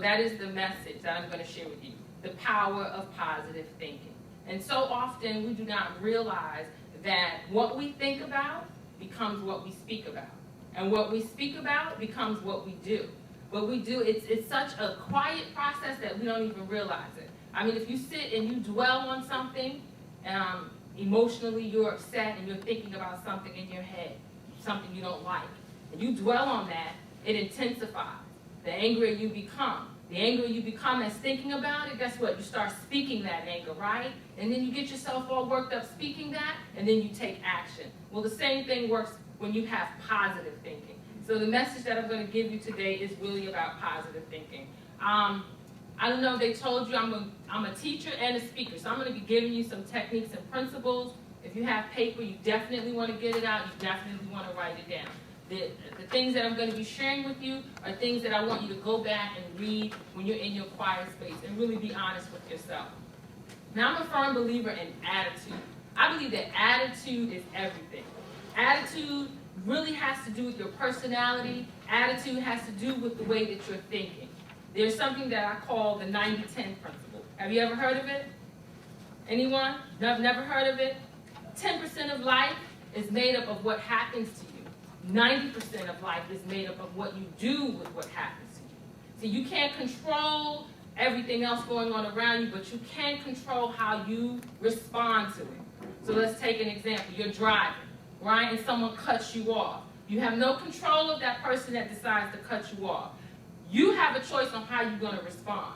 Well, that is the message that I'm going to share with you, the power of positive thinking. And so often we do not realize that what we think about becomes what we speak about. And what we speak about becomes what we do. What we do, it's such a quiet process that we don't even realize it. I mean, if you sit and you dwell on something, emotionally you're upset and you're thinking about something in your head, something you don't like, and you dwell on that, it intensifies. The angrier you become. The angrier you become as thinking about it, guess what? You start speaking that anger, right? And then you get yourself all worked up speaking that, and then you take action. Well, the same thing works when you have positive thinking. So the message that I'm going to give you today is really about positive thinking. I don't know if they told you I'm a teacher and a speaker, so I'm going to be giving you some techniques and principles. If you have paper, you definitely want to get it out. You definitely want to write it down. The things that I'm going to be sharing with you are things that I want you to go back and read when you're in your quiet space and really be honest with yourself. Now, I'm a firm believer in attitude. I believe that attitude is everything. Attitude really has to do with your personality. Attitude has to do with the way that you're thinking. There's something that I call the 90-10 principle. Have you ever heard of it? Anyone? Never heard of it? 10% of life is made up of what happens to you. 90% of life is made up of what you do with what happens to you. So you can't control everything else going on around you, but you can control how you respond to it. So let's take an example. You're driving, right, and someone cuts you off. You have no control of that person that decides to cut you off. You have a choice on how you're going to respond.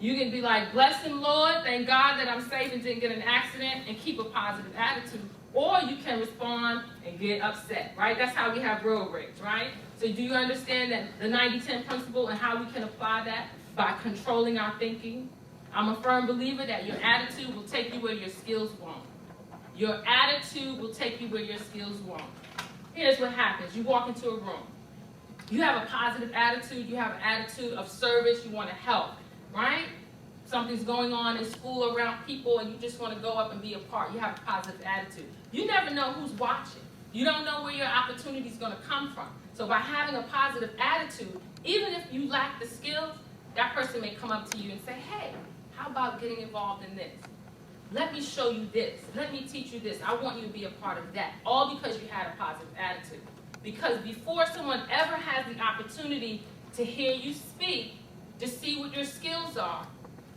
You can be like, bless him, Lord, thank God that I'm safe and didn't get in an accident, and keep a positive attitude. Or you can respond and get upset, right? That's how we have road rage, right? So do you understand that the 90-10 principle and how we can apply that? By controlling our thinking. I'm a firm believer that your attitude will take you where your skills won't. Your attitude will take you where your skills won't. Here's what happens. You walk into a room. You have a positive attitude. You have an attitude of service. You want to help, right? Something's going on in school around people and you just want to go up and be a part. You have a positive attitude. You never know who's watching. You don't know where your opportunity is going to come from. So by having a positive attitude, even if you lack the skills, that person may come up to you and say, hey, how about getting involved in this? Let me show you this. Let me teach you this. I want you to be a part of that. All because you had a positive attitude. Because before someone ever has the opportunity to hear you speak, to see what your skills are,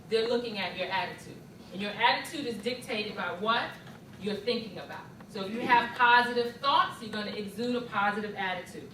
they're looking at your attitude. And your attitude is dictated by what you're thinking about. So if you have positive thoughts, you're going to exude a positive attitude.